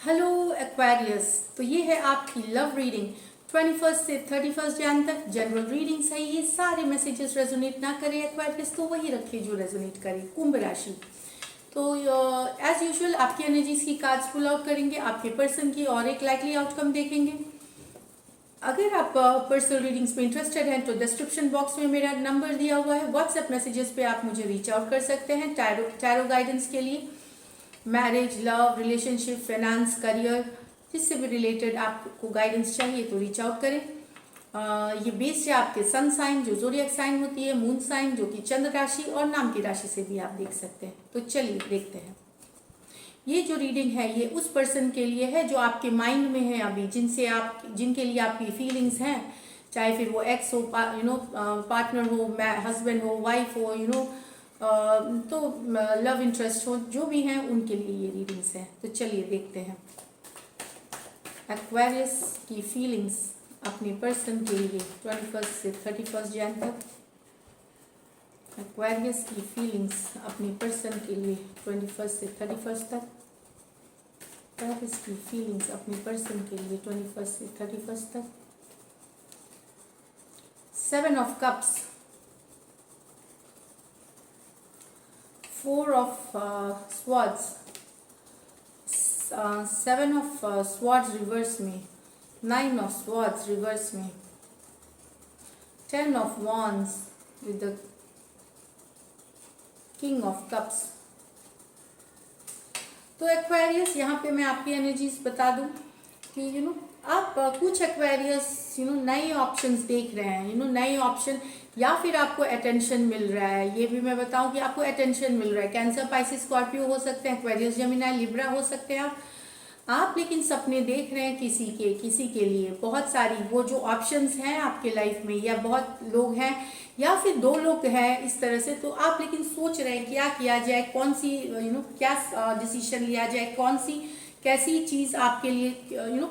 Hello Aquarius. तो ये है आपकी लव रीडिंग 21 से 31 जैन तक। जनरल रीडिंग्स है, ये सारे मैसेजेस रेजोनेट ना करे एक्वेरियस तो वही रखिए जो रेजोनेट करे। कुंभ राशि, तो एज यूजुअल आपकी एनर्जीज की कार्ड्स पुल आउट करेंगे, आपके पर्सन की और एक लाइकली आउटकम देखेंगे। अगर आप पर्सनल रीडिंग्स में इंटरेस्टेड हैं तो डिस्क्रिप्शन बॉक्स में मेरा नंबर दिया हुआ है, व्हाट्सएप मैसेजेस पे आप मुझे रीच आउट कर सकते हैं टैरो गाइडेंस के लिए। Marriage, love, relationship, finance, career, जिससे भी रिलेटेड आपको गाइडेंस चाहिए तो रीच आउट करें। ये बेस्ड है आपके सन साइन जो ज़ोडिएक साइन होती है, मून साइन जो कि चंद्र राशि, और नाम की राशि से भी आप देख सकते हैं। तो चलिए देखते हैं। ये जो रीडिंग है ये उस पर्सन के लिए है जो आपके माइंड में है अभी, जिनके लिए आपकी फीलिंग्स हैं, चाहे फिर वो एक्स हो, पार्टनर हो, हस्बैंड हो, वाइफ हो, तो लव इंटरेस्ट हो, जो भी हैं उनके लिए ये रीडिंग्स हैं। तो चलिए देखते हैं एक्वेरियस की फीलिंग्स अपने पर्सन के लिए 21 से 31 जैन तक। एक्वेरियस की फीलिंग्स अपने पर्सन के लिए 21 से 31 तक। एक्वेरियस की फीलिंग्स अपने पर्सन के लिए 21 से 31 तक। 7 of cups, 4 of swords, 7 of swords reverse में, 9 ऑफ स्वॉर्ड्स रिवर्स में, 10 of wands with the king of cups. तो एक्वेरियस, यहाँ पे मैं आपकी एनर्जीज बता दूं कि आप कुछ एक्वेरियस नए ऑप्शंस देख रहे हैं, नए ऑप्शन, या फिर आपको अटेंशन मिल रहा है। ये भी मैं बताऊं कि आपको अटेंशन मिल रहा है। कैंसर, पाइसिस, स्कॉर्पियो हो सकते हैं, एक्वेरियस, जेमिनी, लिब्रा हो सकते हैं आप लेकिन सपने देख रहे हैं किसी के लिए। बहुत सारी वो जो ऑप्शंस हैं आपके लाइफ में, या बहुत लोग हैं या फिर 2 लोग हैं इस तरह से, तो आप लेकिन सोच रहे हैं क्या किया जाए, कौन सी क्या डिसीजन लिया जाए, कौन सी कैसी चीज आपके लिए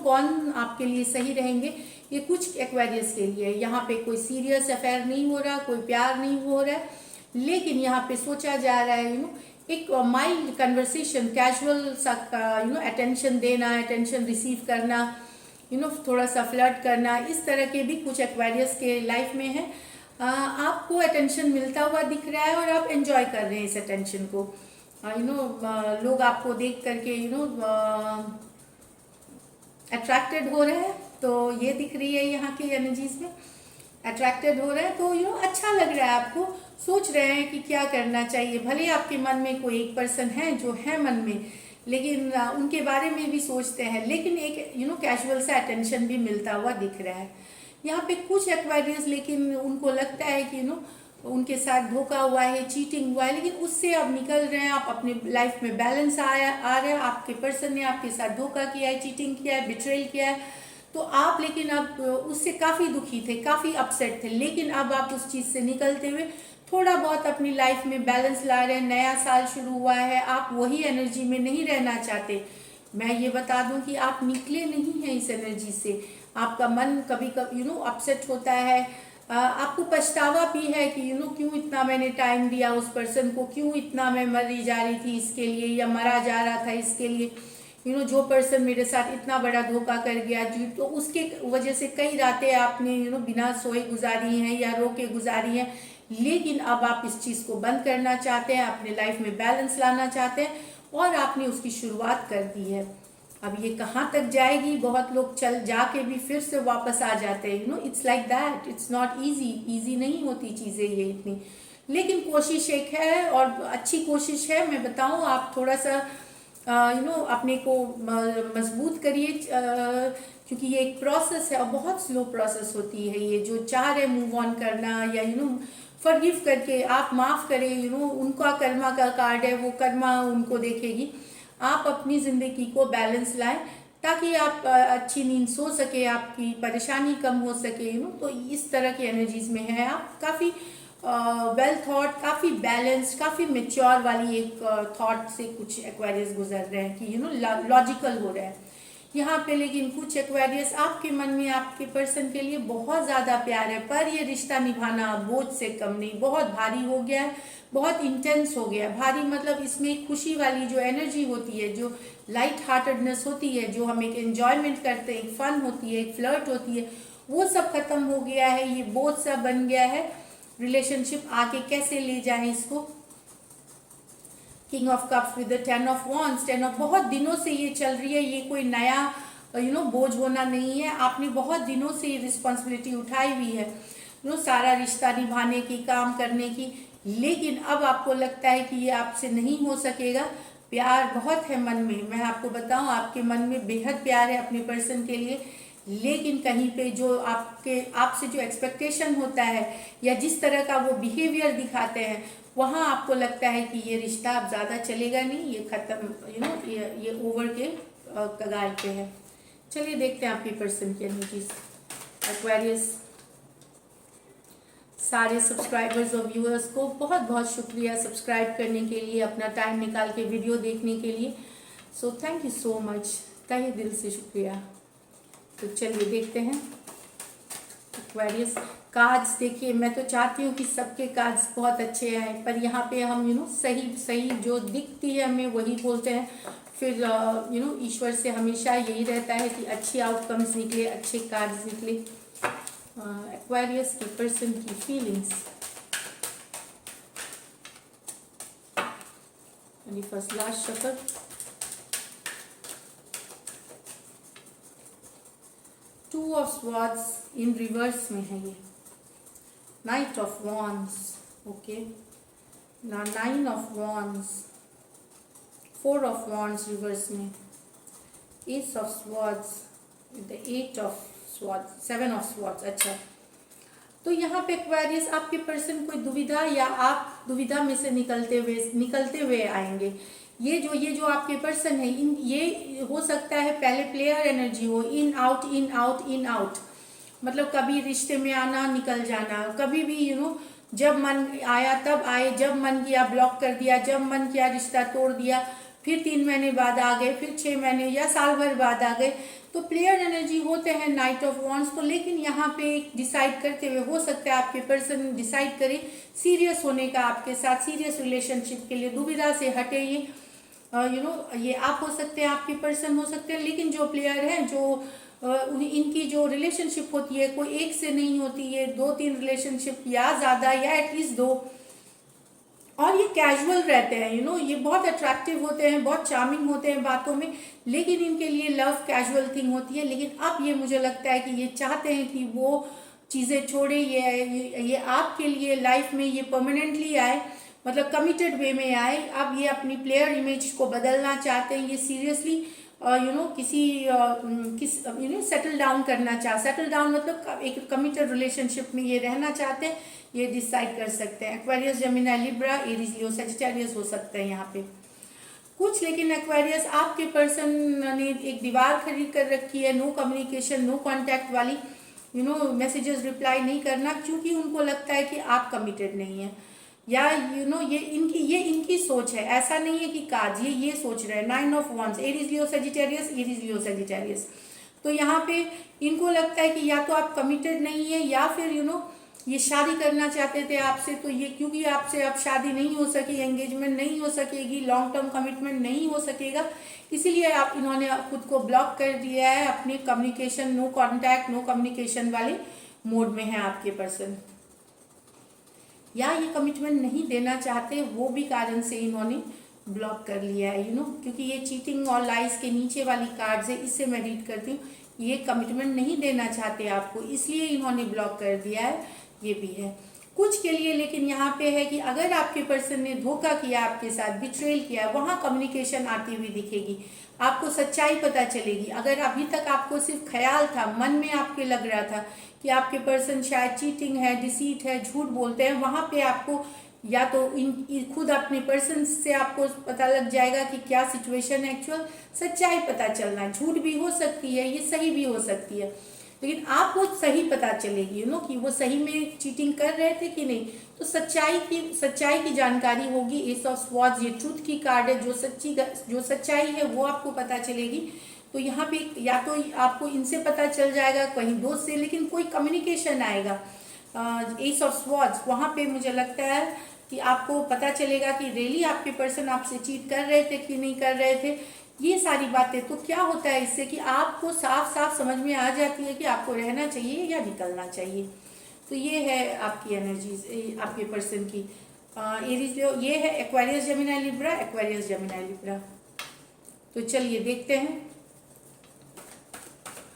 कौन आपके लिए सही रहेंगे। ये कुछ एक्वेरियस के लिए यहाँ पे कोई सीरियस अफेयर नहीं हो रहा, कोई प्यार नहीं हो रहा है, लेकिन यहाँ पे सोचा जा रहा है एक माइल्ड कन्वर्सेशन, कैजुअल सा अटेंशन देना, अटेंशन रिसीव करना, थोड़ा सा फ्लर्ट करना, इस तरह के भी कुछ एक्वेरियस के लाइफ में है। आपको अटेंशन मिलता हुआ दिख रहा है और आप एंजॉय कर रहे हैं इस अटेंशन को। लोग आपको देख करके अट्रैक्टेड हो रहे हैं, तो ये दिख रही है यहाँ की एनर्जीज में। अट्रैक्टेड हो रहे हैं तो अच्छा लग रहा है आपको, सोच रहे हैं कि क्या करना चाहिए। भले आपके मन में कोई एक पर्सन है जो है मन में, लेकिन उनके बारे में भी सोचते हैं, लेकिन एक कैजुअल सा अटेंशन भी मिलता हुआ दिख रहा है यहाँ पे कुछ एक्वेरियस। लेकिन उनको लगता है कि उनके साथ धोखा हुआ है, चीटिंग हुआ है, लेकिन उससे अब निकल रहे हैं आप। अपने लाइफ में बैलेंस आ रहा है। आपके पर्सन ने आपके साथ धोखा किया है, चीटिंग किया है, बिट्रेल किया है, तो आप लेकिन अब उससे काफ़ी दुखी थे, काफ़ी अपसेट थे, लेकिन अब आप उस चीज़ से निकलते हुए थोड़ा बहुत अपनी लाइफ में बैलेंस ला रहे हैं। नया साल शुरू हुआ है, आप वही एनर्जी में नहीं रहना चाहते। मैं ये बता दूं कि आप निकले नहीं हैं इस एनर्जी से। आपका मन कभी कभी अपसेट होता है, आपको पछतावा भी है कि क्यों इतना मैंने टाइम दिया उस पर्सन को, क्यों इतना मैं मरी जा रही थी इसके लिए, या मरा जा रहा था इसके लिए, जो पर्सन मेरे साथ इतना बड़ा धोखा कर गया जी, तो उसके वजह से कई रातें आपने बिना सोए गुजारी हैं या रो के गुजारी हैं। लेकिन अब आप इस चीज़ को बंद करना चाहते हैं, अपने लाइफ में बैलेंस लाना चाहते हैं, और आपने उसकी शुरुआत कर दी है। अब ये कहाँ तक जाएगी, बहुत लोग चल जाके भी फिर से वापस आ जाते हैं। It's like that, it's not easy नहीं होती चीज़ें ये इतनी, लेकिन कोशिश एक है और अच्छी कोशिश है। मैं बताऊँ, आप थोड़ा सा अपने को मजबूत करिए, क्योंकि ये एक प्रोसेस है और बहुत स्लो प्रोसेस होती है। ये जो चाह रहे मूव ऑन करना, या फॉरगिव करके आप माफ़ करें, उनका कर्मा का कार्ड है, वो कर्मा उनको देखेगी। आप अपनी ज़िंदगी को बैलेंस लाएं ताकि आप अच्छी नींद सो सके, आपकी परेशानी कम हो सके। तो इस तरह की एनर्जीज में है आप। काफ़ी वेल थॉट, काफ़ी बैलेंस्ड, काफ़ी मेच्योर वाली एक थॉट से कुछ एक्वेरियस गुजर रहे हैं कि लॉजिकल हो रहा है। यहाँ पे लेकिन कुछ एक्वेरियस आपके मन में आपके पर्सन के लिए बहुत ज़्यादा प्यार है, पर ये रिश्ता निभाना बोझ से कम नहीं, बहुत भारी हो गया है, बहुत इंटेंस हो गया है। भारी मतलब इसमें एक खुशी वाली जो एनर्जी होती है, जो लाइट हार्टेडनेस होती है, जो हम एक एंजॉयमेंट करते हैं, एक फन होती है, एक फ्लर्ट होती है, वो सब खत्म हो गया है। ये बोझ सा बन गया है। रिलेशनशिप आगे कैसे ले जाएं इसको। King of cups with the 10 of wands, 10 of, बहुत दिनों से ये चल रही है, ये कोई नया बोझ होना नहीं है। आपने बहुत दिनों से ये रिस्पॉन्सिबिलिटी उठाई हुई है, सारा रिश्ता निभाने की, काम करने की, लेकिन अब आपको लगता है कि ये आपसे नहीं हो सकेगा। प्यार बहुत है मन में, मैं आपको बताऊं, आपके मन में बेहद प्यार है अपने पर्सन के लिए, लेकिन कहीं पे जो आपसे जो एक्सपेक्टेशन होता है या जिस तरह का वो बिहेवियर दिखाते हैं, वहाँ आपको लगता है कि ये रिश्ता अब ज़्यादा चलेगा नहीं, ये ख़त्म, ये ओवर के कगार पे है। चलिए देखते हैं आपके पर्सन की एनर्जीज। एक्वेरियस, सारे सब्सक्राइबर्स और व्यूअर्स को बहुत बहुत शुक्रिया सब्सक्राइब करने के लिए, अपना टाइम निकाल के वीडियो देखने के लिए। So thank you so much, तहे दिल से शुक्रिया। तो चलिए देखते हैं एक्वेरियस। कार्ड्स देखिए, मैं तो चाहती हूँ कि सबके कार्ड्स बहुत अच्छे आए, पर यहाँ पे हम सही जो दिखती है हमें वही बोलते हैं। फिर ईश्वर से हमेशा यही रहता है कि अच्छे आउटकम्स निकले, अच्छे कार्ड्स निकले। एक्वेरियस की पर्सन की feelings, first last shuffle, two of swords in reverse में है ये, knight of wands, okay, nine of wands, four of wands reverse में, ace of swords with the eight of swords, seven of swords. अच्छा, तो यहाँ पे Aquarius आपके person कोई दुविधा या आप दुविधा में से निकलते हुए आएंगे। ये जो आपके पर्सन है, ये हो सकता है पहले प्लेयर एनर्जी हो, in out in out in out, मतलब कभी रिश्ते में आना निकल जाना, कभी भी जब मन आया तब आए, जब मन किया ब्लॉक कर दिया, जब मन किया रिश्ता तोड़ दिया, फिर 3 महीने बाद आ गए, फिर 6 महीने या साल भर बाद आ गए। तो प्लेयर एनर्जी होते हैं नाइट ऑफ वॉन्ड्स को, लेकिन यहाँ पे डिसाइड करते हुए हो सकता है आपके पर्सन डिसाइड करे सीरियस होने का आपके साथ, सीरियस रिलेशनशिप के लिए, दुविधा से हटे। ये ये आप हो सकते हैं, आपके पर्सन हो सकते हैं, लेकिन जो प्लेयर हैं, जो इनकी जो रिलेशनशिप होती है कोई एक से नहीं होती है, 2-3 रिलेशनशिप या ज़्यादा या एटलीस्ट 2, और ये कैजुअल रहते हैं, ये बहुत अट्रैक्टिव होते हैं, बहुत चार्मिंग होते हैं बातों में, लेकिन इनके लिए लव कैजुअल थिंग होती है। लेकिन अब ये मुझे लगता है कि ये चाहते हैं कि वो चीज़ें छोड़े, ये आपके लिए लाइफ में ये परमानेंटली आए, मतलब कमिटेड वे में आए। अब ये अपनी प्लेयर इमेज को बदलना चाहते हैं, ये सीरियसली सेटल डाउन करना सेटल डाउन मतलब एक कमिटेड रिलेशनशिप में ये रहना चाहते हैं, ये डिसाइड कर सकते हैं। एक्वेरियस, जेमिनी, लिब्रा, एरीज, लियो, सजिटेरियस हो सकते हैं यहाँ पे कुछ। लेकिन एक्वेरियस आपके पर्सन ने एक दीवार खड़ी कर रखी है, नो कम्युनिकेशन, नो कॉन्टैक्ट वाली, मैसेजेस रिप्लाई नहीं करना, क्योंकि उनको लगता है कि आप कमिटेड नहीं है, या ये इनकी सोच है। ऐसा नहीं है कि काज ये सोच रहे हैं। 9 of wands, Aries, Leo, Sagittarius, Aries, Leo, Sagittarius. तो यहाँ पे इनको लगता है कि या तो आप कमिटेड नहीं है, या फिर ये शादी करना चाहते थे आपसे, तो ये क्योंकि आपसे अब शादी नहीं हो सकी, एंगेजमेंट नहीं हो सकेगी, लॉन्ग टर्म कमिटमेंट नहीं हो सकेगा, इसीलिए इन्होंने खुद को ब्लॉक कर दिया है, अपने communication, no contact, no communication वाले मोड में है आपके पर्सन, या ये कमिटमेंट नहीं देना चाहते, वो भी कारण से इन्होंने ब्लॉक कर लिया है, क्योंकि ये चीटिंग और लाइज के नीचे वाली कार्ड्स है, इससे मैं रीड करती हूँ। ये कमिटमेंट नहीं देना चाहते आपको, इसलिए इन्होंने ब्लॉक कर दिया है, ये भी है कुछ के लिए। लेकिन यहाँ पे है कि अगर आपके पर्सन ने धोखा किया आपके साथ, बिट्रेल किया, वहाँ कम्युनिकेशन आती हुई दिखेगी, आपको सच्चाई पता चलेगी। अगर अभी तक आपको सिर्फ ख्याल था, मन में आपके लग रहा था कि आपके पर्सन शायद चीटिंग है, डिसीट है, झूठ बोलते हैं, वहाँ पे आपको या तो खुद अपने पर्सन से आपको पता लग जाएगा कि क्या सिचुएशन है, एक्चुअल सच्चाई पता चलना। झूठ भी हो सकती है, ये सही भी हो सकती है, लेकिन आपको सही पता चलेगी कि वो सही में चीटिंग कर रहे थे कि नहीं। तो सच्चाई की जानकारी होगी। एस ऑफ स्वॉर्ड्स ये ट्रूथ की कार्ड है, जो सच्चाई है वो आपको पता चलेगी। तो यहाँ पे या तो आपको इनसे पता चल जाएगा, कहीं दोस्त से, लेकिन कोई कम्युनिकेशन आएगा। एस ऑफ स्वॉर्ड्स वहाँ पे मुझे लगता है कि आपको पता चलेगा कि रियली आपके पर्सन आपसे चीट कर रहे थे कि नहीं कर रहे थे, ये सारी बातें। तो क्या होता है इससे कि आपको साफ साफ समझ में आ जाती है कि आपको रहना चाहिए या निकलना चाहिए। तो ये है आपकी एनर्जीज आपके पर्सन की। एरीज ये है Aquarius Gemini Libra, Aquarius Gemini Libra. तो चलिए देखते हैं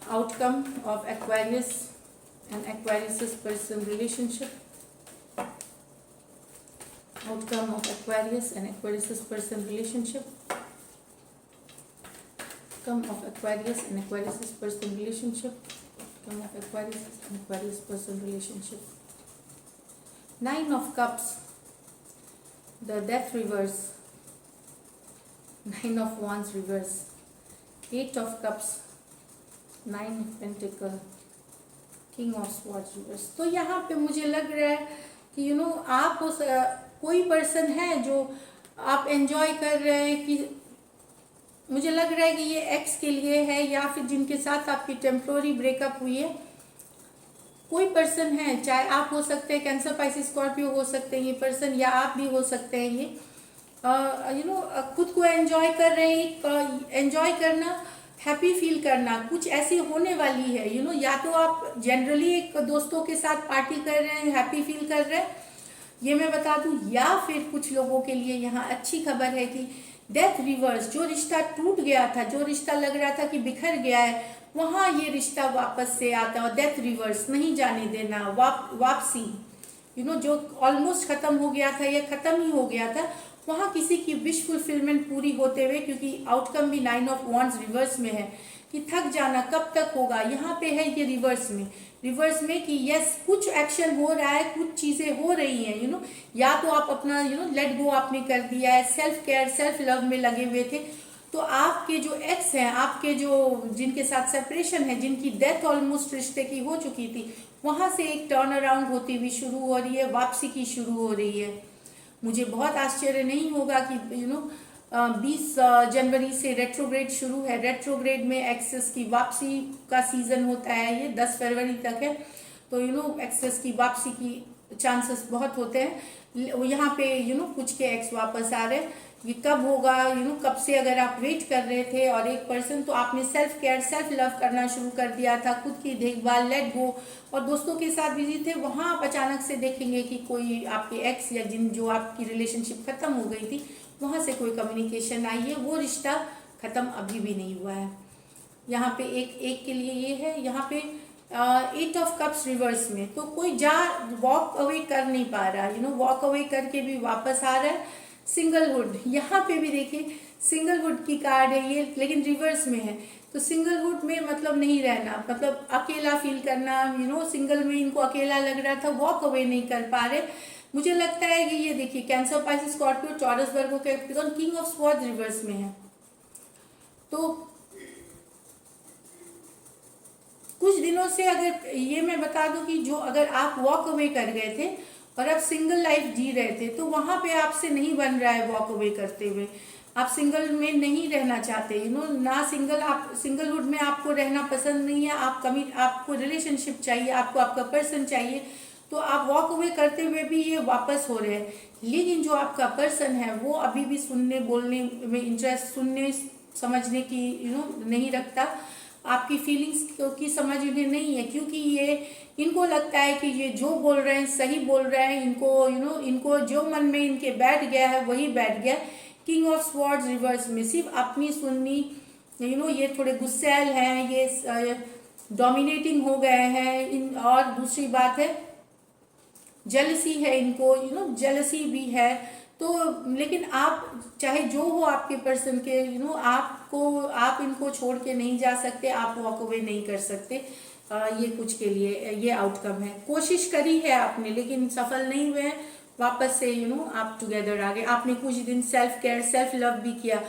outcome of Aquarius and Aquarius person relationship. Outcome of Aquarius and Aquarius person relationship. Outcome of Aquarius and Aquarius person relationship. Outcome of Aquarius and Aquarius person relationship. 9 of Cups, the Death reverse. 9 of Wands reverse. 8 of Cups, 9 of Pentacle, King of Swords reverse. तो यहाँ पे मुझे लग रहा है कि आप उस कोई पर्सन है जो आप एंजॉय कर रहे हैं, कि मुझे लग रहा है कि ये एक्स के लिए है या फिर जिनके साथ आपकी टेम्पोररी ब्रेकअप हुई है। कोई पर्सन है, चाहे आप हो सकते हैं, कैंसर, पाइसिस, स्कॉर्पियो हो सकते हैं ये पर्सन, या आप भी हो सकते हैं ये खुद को एंजॉय कर रहे हैं। एंजॉय करना, हैप्पी फील करना कुछ ऐसी होने वाली है। या तो आप जनरली एक दोस्तों के साथ पार्टी कर रहे हैं, हैप्पी फील कर रहे हैं, ये मैं बता दूं, या फिर कुछ लोगों के लिए यहाँ अच्छी खबर है कि डेथ रिवर्स, जो रिश्ता टूट गया था, जो रिश्ता लग रहा था कि बिखर गया है, वहाँ ये रिश्ता वापस से आता है। डेथ रिवर्स, नहीं जाने देना, वापसी, जो ऑलमोस्ट खत्म हो गया था या खत्म ही हो गया था, वहाँ किसी की विश फुलफिलमेंट पूरी होते हुए, क्योंकि आउटकम भी 9 ऑफ वॉन्ड्स रिवर्स में है कि थक जाना कब तक होगा। यहाँ पे है ये रिवर्स में कि यस कुछ एक्शन हो रहा है, कुछ चीजें हो रही हैं। या तो आप अपना लेट गो आपने कर दिया है, सेल्फ केयर, सेल्फ लव में लगे हुए थे। तो आपके जो एक्स हैं, आपके जो जिनके साथ सेपरेशन है, जिनकी डेथ ऑलमोस्ट रिश्ते की हो चुकी थी, वहां से एक टर्न अराउंड होती हुई शुरू हो रही है, वापसी की शुरू हो रही है। मुझे बहुत आश्चर्य नहीं होगा कि 20 जनवरी से रेट्रोग्रेड शुरू है। रेट्रोग्रेड में एक्सेस की वापसी का सीजन होता है, ये 10 फरवरी तक है। तो एक्सेस की वापसी की चांसेस बहुत होते हैं। यहाँ पे कुछ के एक्स वापस आ रहे हैं। ये कब होगा, कब से अगर आप वेट कर रहे थे और एक पर्सन, तो आपने सेल्फ केयर, सेल्फ लव करना शुरू कर दिया था, खुद की देखभाल, लेट गो, और दोस्तों के साथ बिजी थे, वहाँ आप अचानक से देखेंगे कि कोई आपके एक्स या जो आपकी रिलेशनशिप खत्म हो गई थी, वहाँ से कोई कम्युनिकेशन आई है। वो रिश्ता खत्म अभी भी नहीं हुआ है। यहाँ पे एक के लिए ये है। यहाँ पे 8 ऑफ कप्स रिवर्स में, तो कोई वॉक अवे कर नहीं पा रहा, वॉक अवे करके भी वापस आ रहा है। सिंगलहुड, यहाँ पे भी देखिए सिंगलहुड की कार्ड है ये, लेकिन रिवर्स में है। तो सिंगलहुड में मतलब नहीं रहना, मतलब अकेला फील करना, सिंगल में इनको अकेला लग रहा था, वॉक अवे नहीं कर पा रहे। मुझे लगता है कि ये देखिए cancer, Pisces, Scorpio, taurus, Virgo, Capricorn, king of swords reverse में है। तो कुछ दिनों से अगर ये मैं बता दूं कि जो अगर आप वॉक अवे कर गए थे और आप सिंगल लाइफ जी रहे थे, तो वहां पे आपसे नहीं बन रहा है वॉक अवे करते हुए। आप सिंगल में नहीं रहना चाहते, ना सिंगल, आप सिंगलहुड में आपको रहना पसंद नहीं है, आपको रिलेशनशिप चाहिए, आपको आपका पर्सन चाहिए। तो आप वॉक अवे करते हुए भी ये वापस हो रहे हैं। लेकिन जो आपका पर्सन है वो अभी भी सुनने बोलने में इंटरेस्ट, सुनने समझने की नहीं रखता, आपकी फीलिंग्स की समझ इन्हें नहीं है, क्योंकि ये इनको लगता है कि ये जो बोल रहे हैं सही बोल रहे हैं। इनको जो मन में इनके बैठ गया है वही बैठ गया। किंग ऑफ स्वॉर्ड्स रिवर्स में सिर्फ अपनी सुननी, ये थोड़े गुस्सैल हैं, ये डोमिनेटिंग हो गए हैं। और दूसरी बात है जेलसी है इनको, जेलसी भी है। तो लेकिन आप चाहे जो हो आपके पर्सन के, आप इनको छोड़ के नहीं जा सकते, आप वॉक अवे नहीं कर सकते। ये कुछ के लिए ये आउटकम है। कोशिश करी है आपने लेकिन सफल नहीं हुए, वापस से आप टुगेदर आ गए। आपने कुछ दिन सेल्फ केयर, सेल्फ लव भी किया,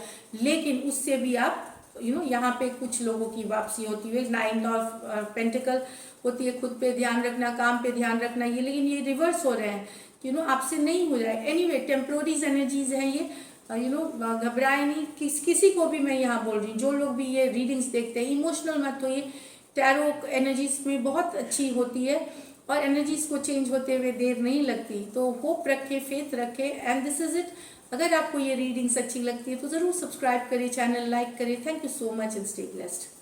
लेकिन उससे भी आप यहाँ पे कुछ लोगों की वापसी होती है, 9 ऑफ पेंटिकल होती है, खुद पे ध्यान रखना, काम पे ध्यान रखना, ये लेकिन ये रिवर्स हो रहे हैं, आपसे नहीं हो रहा है। एनीवे टेम्प्रोरीज एनर्जीज हैं ये, घबराए नहीं, किसी को भी मैं यहाँ बोल रही हूँ, जो लोग भी ये रीडिंग्स देखते हैं इमोशनल मत होइए। टैरो एनर्जीज में बहुत अच्छी होती है और एनर्जीज को चेंज होते हुए देर नहीं लगती, तो होप रखे, फेथ रखे, एंड दिस इज इट। अगर आपको ये रीडिंग्स अच्छी लगती है तो ज़रूर सब्सक्राइब करें, चैनल लाइक करें। Thank you so much and stay blessed.